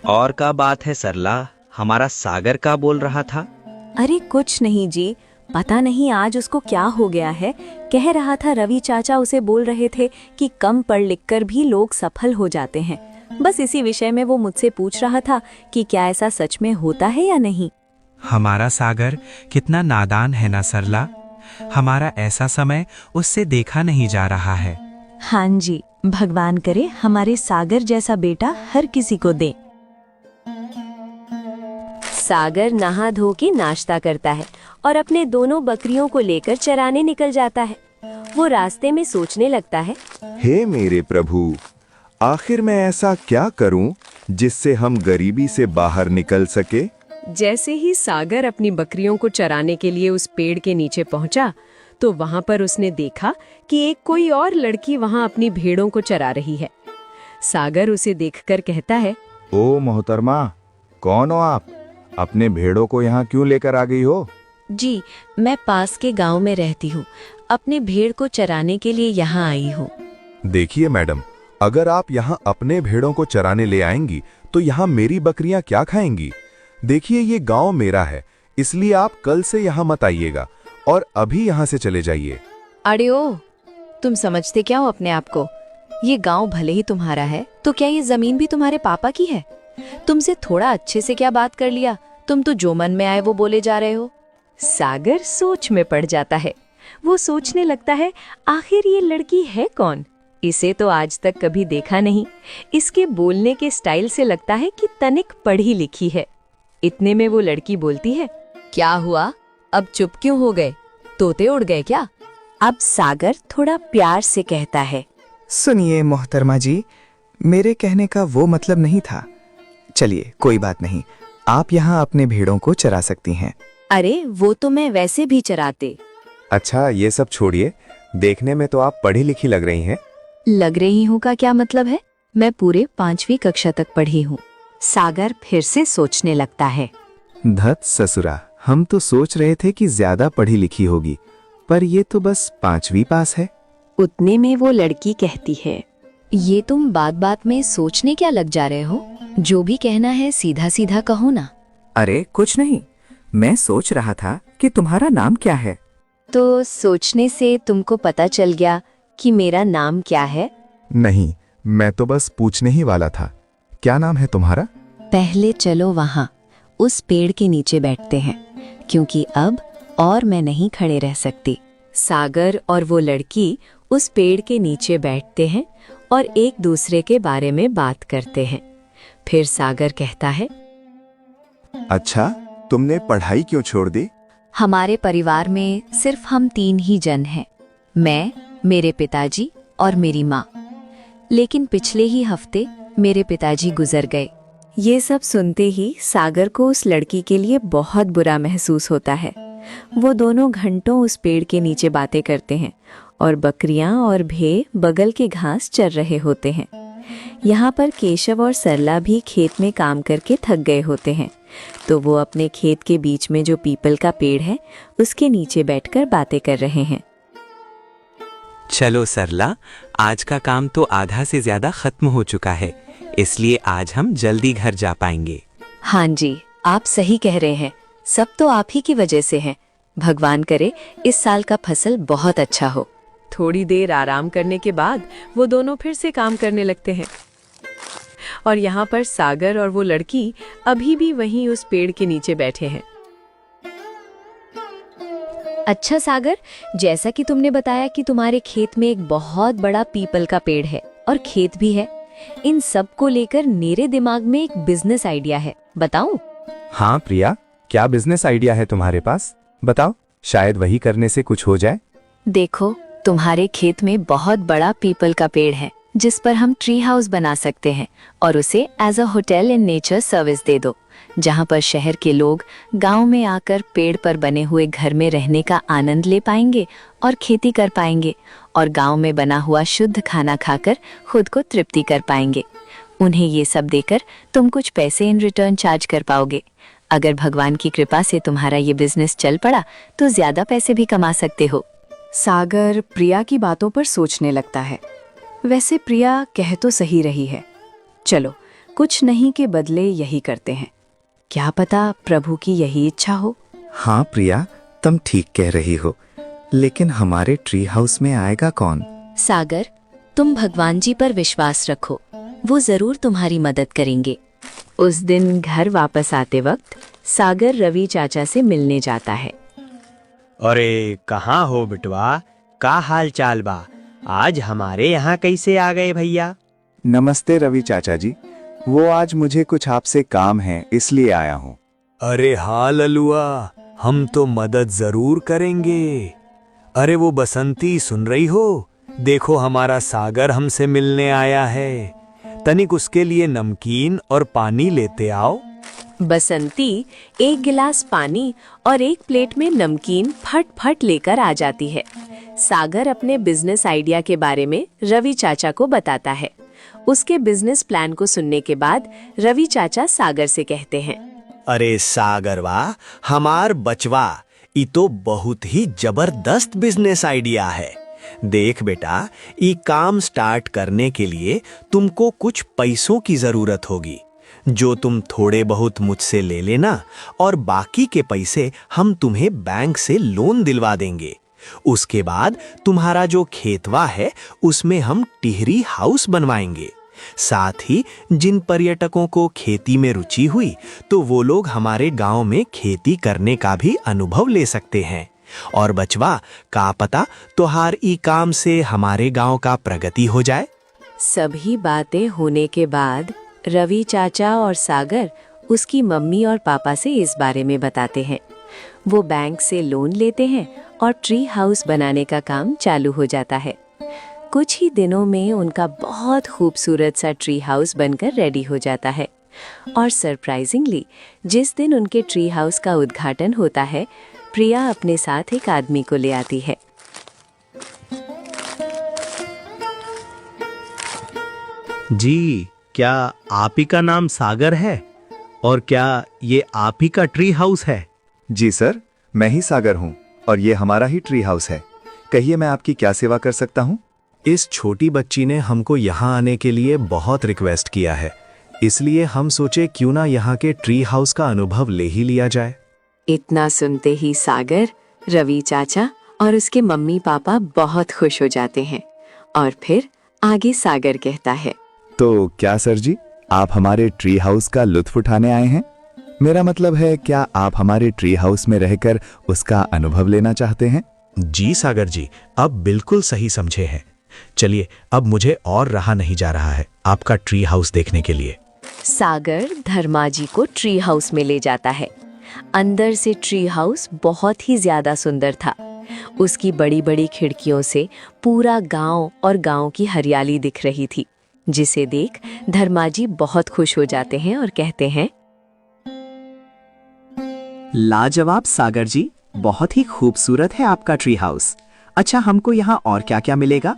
और का बात है सरला, हमारा सागर का बोल रहा था। अरे कुछ नहीं जी, पता नहीं आज उसको क्या हो गया है। कह रहा था रवि चाचा उसे बोल रहे थे कि कम पढ़ लिख कर भी लोग सफल हो जाते हैं। बस इसी विषय में वो मुझसे पूछ रहा था कि क्या ऐसा सच में होता है या नहीं। हमारा सागर कितना नादान है ना सरला। हमारा ऐसा समय उससे देखा नहीं जा रहा है। हाँ जी, भगवान करे हमारे सागर जैसा बेटा हर किसी को दे। सागर नहा धो के नाश्ता करता है और अपने दोनों बकरियों को लेकर चराने निकल जाता है। वो रास्ते में सोचने लगता है, हे मेरे प्रभु, आखिर मैं ऐसा क्या करूं जिससे हम गरीबी से बाहर निकल सके। जैसे ही सागर अपनी बकरियों को चराने के लिए उस पेड़ के नीचे पहुंचा, तो वहां पर उसने देखा कि एक कोई और लड़की वहां अपनी भेड़ों को चरा रही है। सागर उसे देखकर कहता है, ओ मोहतरमा, कौन हो आप? अपने भेड़ों को यहाँ क्यों लेकर आ गई हो? जी, मैं पास के गांव में रहती हूँ, अपने भेड़ को चराने के लिए यहाँ आई हूँ। देखिए मैडम, अगर आप यहाँ अपने भेड़ों को चराने ले आएंगी तो यहाँ मेरी बकरियां क्या खाएंगी? देखिए ये गांव मेरा है, इसलिए आप कल से यहाँ मत आइएगा और अभी यहाँ से चले जाइए। अरे ओ, तुम समझते क्या हो अपने आप को? ये गांव भले ही तुम्हारा है, तो क्या ये जमीन भी तुम्हारे पापा की है? तुमसे थोड़ा अच्छे से क्या बात कर लिया? तुम तो जो मन में आए वो बोले जा रहे हो। सागर सोच में पड़ जाता है। वो सोचने लगता है, आखिर ये लड़की है कौन? इसे तो आज तक कभी देखा नहीं। इसके बोलने के स्टाइल से लगता है कि तनिक पढ़ी लिखी है। इतने में वो लड़की बोलती है, क्या हुआ? अब चुप क्यों हो गए? तोते उड़ गए क्या? अब सागर थोड़ा प्यार से कहता है, सुनिए मोहतरमा जी, मेरे कहने का वो मतलब नहीं था। चलिए कोई बात नहीं, आप यहाँ अपने भेड़ों को चरा सकती हैं। अरे वो तो मैं वैसे भी चराते। अच्छा ये सब छोड़िए, देखने में तो आप पढ़ी लिखी लग रही हैं। लग रही हूँ का क्या मतलब है? मैं पूरे 5वीं कक्षा तक पढ़ी हूँ। सागर फिर से सोचने लगता है, धत ससुरा, हम तो सोच रहे थे कि ज्यादा पढ़ी लिखी होगी, पर ये तो बस 5वीं पास है। उतने में वो लड़की कहती है, ये तुम बात बात में सोचने क्या लग जा रहे हो? जो भी कहना है सीधा सीधा कहो ना। अरे कुछ नहीं, मैं सोच रहा था कि तुम्हारा नाम क्या है। तो सोचने से तुमको पता चल गया कि मेरा नाम क्या है? नहीं, मैं तो बस पूछने ही वाला था। क्या नाम है तुम्हारा? पहले चलो वहाँ उस पेड़ के नीचे बैठते हैं, क्योंकि अब और मैं नहीं खड़े रह सकती। सागर और वो लड़की उस पेड़ के नीचे बैठते हैं और एक दूसरे के बारे में बात करते हैं। फिर सागर कहता है, अच्छा, तुमने पढ़ाई क्यों छोड़ दी? हमारे परिवार में सिर्फ हम 3 ही जन हैं, मैं, मेरे पिताजी और मेरी माँ। लेकिन पिछले ही हफ्ते मेरे पिताजी गुजर गए। ये सब सुनते ही सागर को उस लड़की के लिए बहुत बुरा महसूस होता है। वो दोनों घंटों उस पेड़ के नीचे बातें करते हैं और बकरियां और भेड़ बगल के घास चर रहे होते हैं। यहाँ पर केशव और सरला भी खेत में काम करके थक गए होते हैं, तो वो अपने खेत के बीच में जो पीपल का पेड़ है उसके नीचे बैठकर बातें कर रहे हैं। चलो सरला, आज का काम तो आधा से ज्यादा खत्म हो चुका है, इसलिए आज हम जल्दी घर जा पाएंगे। हाँ जी, आप सही कह रहे हैं, सब तो आप ही की वजह से है। भगवान करे इस साल का फसल बहुत अच्छा हो। थोड़ी देर आराम करने के बाद वो दोनों फिर से काम करने लगते हैं। और यहाँ पर सागर और वो लड़की अभी भी वहीं उस पेड़ के नीचे बैठे हैं। अच्छा सागर, जैसा कि तुमने बताया कि तुम्हारे खेत में एक बहुत बड़ा पीपल का पेड़ है और खेत भी है, इन सब को लेकर मेरे दिमाग में एक बिजनेस आइडिया है, बताऊं? हाँ प्रिया, क्या बिजनेस आइडिया है तुम्हारे पास? बताओ, शायद वही करने से कुछ हो जाए। देखो, तुम्हारे खेत में बहुत बड़ा पीपल का पेड़ है जिस पर हम ट्री हाउस बना सकते हैं और उसे as a hotel in nature service दे दो, जहां पर शहर के लोग गांव में आकर पेड़ पर बने हुए घर में रहने का आनंद ले पाएंगे और खेती कर पाएंगे और गांव में बना हुआ शुद्ध खाना खाकर खुद को तृप्ति कर पाएंगे। उन्हें ये सब देकर तुम कुछ पैसे इन रिटर्न चार्ज कर पाओगे। अगर भगवान की कृपा से तुम्हारा ये बिजनेस चल पड़ा तो ज्यादा पैसे भी कमा सकते हो। सागर प्रिया की बातों पर सोचने लगता है। वैसे प्रिया कह तो सही रही है। चलो, कुछ नहीं के बदले यही करते हैं। क्या पता प्रभु की यही इच्छा हो। हाँ प्रिया, तुम ठीक कह रही हो, लेकिन हमारे ट्री हाउस में आएगा कौन? सागर, तुम भगवान जी पर विश्वास रखो, वो जरूर तुम्हारी मदद करेंगे। उस दिन घर वापस आते वक्त सागर रवि चाचा से मिलने जाता है। अरे कहाँ हो बिटवा, का हाल चाल बा? आज हमारे यहाँ कैसे आ गए भैया? नमस्ते रवि चाचा जी, वो आज मुझे कुछ आपसे काम है इसलिए आया हूँ। अरे हाँ ललुआ, हम तो मदद जरूर करेंगे। अरे वो बसंती सुन रही हो? देखो हमारा सागर हमसे मिलने आया है। तनिक उसके लिए नमकीन और पानी लेते आओ। बसंती एक गिलास पानी और एक प्लेट में नमकीन फट फट लेकर आ जाती है। सागर अपने बिजनेस आइडिया के बारे में रवि चाचा को बताता है। उसके बिजनेस प्लान को सुनने के बाद रवि चाचा सागर से कहते हैं, अरे सागरवा, हमार बचवा, ये तो बहुत ही जबरदस्त बिजनेस आइडिया है। देख बेटा, ये काम स्टार्ट करने के लिए तुमको कुछ पैसों की जरूरत होगी, जो तुम थोड़े बहुत मुझसे ले लेना और बाकी के पैसे हम तुम्हें बैंक से लोन दिलवा देंगे। उसके बाद तुम्हारा जो खेतवा है उसमें हम टिहरी हाउस बनवाएंगे। साथ ही जिन पर्यटकों को खेती में रुचि हुई तो वो लोग हमारे गांव में खेती करने का भी अनुभव ले सकते हैं। और बचवा, का पता तोहार ई काम से हमारे गांव का प्रगति हो जाए। सभी बातें होने के बाद रवि चाचा और सागर उसकी मम्मी और पापा से इस बारे में बताते हैं। वो बैंक से लोन लेते हैं और ट्री हाउस बनाने का काम चालू हो जाता है। कुछ ही दिनों में उनका बहुत खूबसूरत सा ट्री हाउस बनकर रेडी हो जाता है। और सरप्राइजिंगली जिस दिन उनके ट्री हाउस का उद्घाटन होता है, प्रिया अपने साथ एक आदमी को ले आती है। जी, क्या आप ही का नाम सागर है? और क्या ये आप ही का ट्री हाउस है? जी सर, मैं ही सागर हूँ और ये हमारा ही ट्री हाउस है। कहिए, मैं आपकी क्या सेवा कर सकता हूँ? इस छोटी बच्ची ने हमको यहाँ आने के लिए बहुत रिक्वेस्ट किया है, इसलिए हम सोचे क्यों ना यहाँ के ट्री हाउस का अनुभव ले ही लिया जाए। इतना सुनते ही सागर, रवि चाचा और उसके मम्मी पापा बहुत खुश हो जाते हैं। और फिर आगे सागर कहता है, तो क्या सर जी, आप हमारे ट्री हाउस का लुत्फ उठाने आए हैं? मेरा मतलब है, क्या आप हमारे ट्री हाउस में रहकर उसका अनुभव लेना चाहते हैं? जी सागर जी, अब बिल्कुल सही समझे हैं। चलिए, अब मुझे और रहा नहीं जा रहा है आपका ट्री हाउस देखने के लिए। सागर धर्माजी को ट्री हाउस में ले जाता है। अंदर से ट्री हाउस बहुत ही ज्यादा सुंदर था। उसकी बड़ी बड़ी खिड़कियों से पूरा गांव और गांव की हरियाली दिख रही थी, जिसे देख धर्माजी बहुत खुश हो जाते हैं और कहते हैं, लाजवाब सागर जी, बहुत ही खूबसूरत है आपका ट्री हाउस। अच्छा, हमको यहाँ और क्या क्या मिलेगा?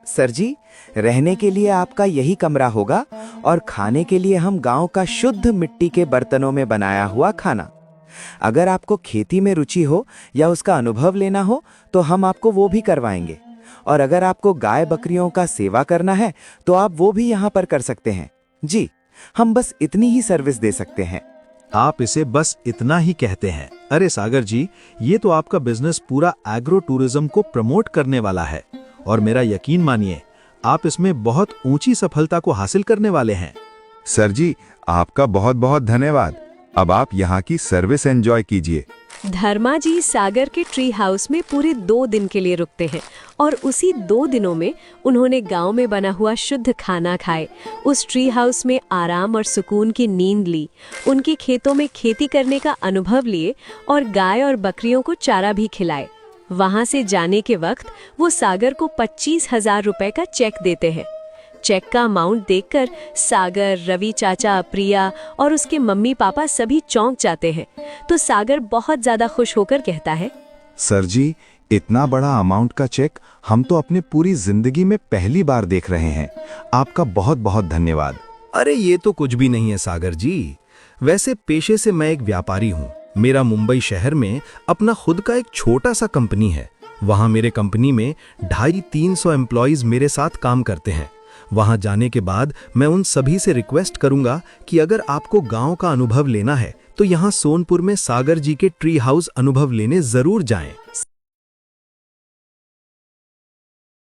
सर जी, रहने के लिए आपका यही कमरा होगा और खाने के लिए हम गांव का शुद्ध मिट्टी के बर्तनों में बनाया हुआ खाना। अगर आपको खेती में रुचि हो या उसका अनुभव लेना हो तो हम आपको वो भी करवाएंगे। और अगर आपको गाय बकरियों का सेवा करना है तो आप वो भी यहाँ पर कर सकते हैं। जी, हम बस इतनी ही सर्विस दे सकते हैं। आप इसे बस इतना ही कहते हैं? अरे सागर जी, ये तो आपका बिजनेस पूरा एग्रो टूरिज्म को प्रमोट करने वाला है और मेरा यकीन मानिए, आप इसमें बहुत ऊंची सफलता को हासिल करने वाले हैं। सर जी, आपका बहुत बहुत धन्यवाद। अब आप यहाँ की सर्विस एंजॉय कीजिए। धर्मा जी सागर के ट्री हाउस में पूरे 2 दिन के लिए रुकते हैं और उसी 2 दिनों में उन्होंने गांव में बना हुआ शुद्ध खाना खाए, उस ट्री हाउस में आराम और सुकून की नींद ली, उनके खेतों में खेती करने का अनुभव लिए और गाय और बकरियों को चारा भी खिलाए। वहां से जाने के वक्त वो सागर को 25,000 रुपए का चेक देते हैं। चेक का अमाउंट देखकर सागर, रवि चाचा, प्रिया और उसके मम्मी पापा सभी चौंक जाते हैं। तो सागर बहुत ज्यादा खुश होकर कहता है, सर जी, इतना बड़ा अमाउंट का चेक हम तो अपनी पूरी जिंदगी में पहली बार देख रहे हैं। आपका बहुत बहुत धन्यवाद। अरे ये तो कुछ भी नहीं है सागर जी। वैसे पेशे से मैं एक व्यापारी हूँ। मेरा मुंबई शहर में अपना खुद का एक छोटा सा कंपनी है। वहाँ मेरे कंपनी में 250-300 एम्प्लॉइज मेरे साथ काम करते हैं। वहां जाने के बाद मैं उन सभी से रिक्वेस्ट करूंगा कि अगर आपको गांव का अनुभव लेना है तो यहां सोनपुर में सागर जी के ट्री हाउस अनुभव लेने जरूर जाएं।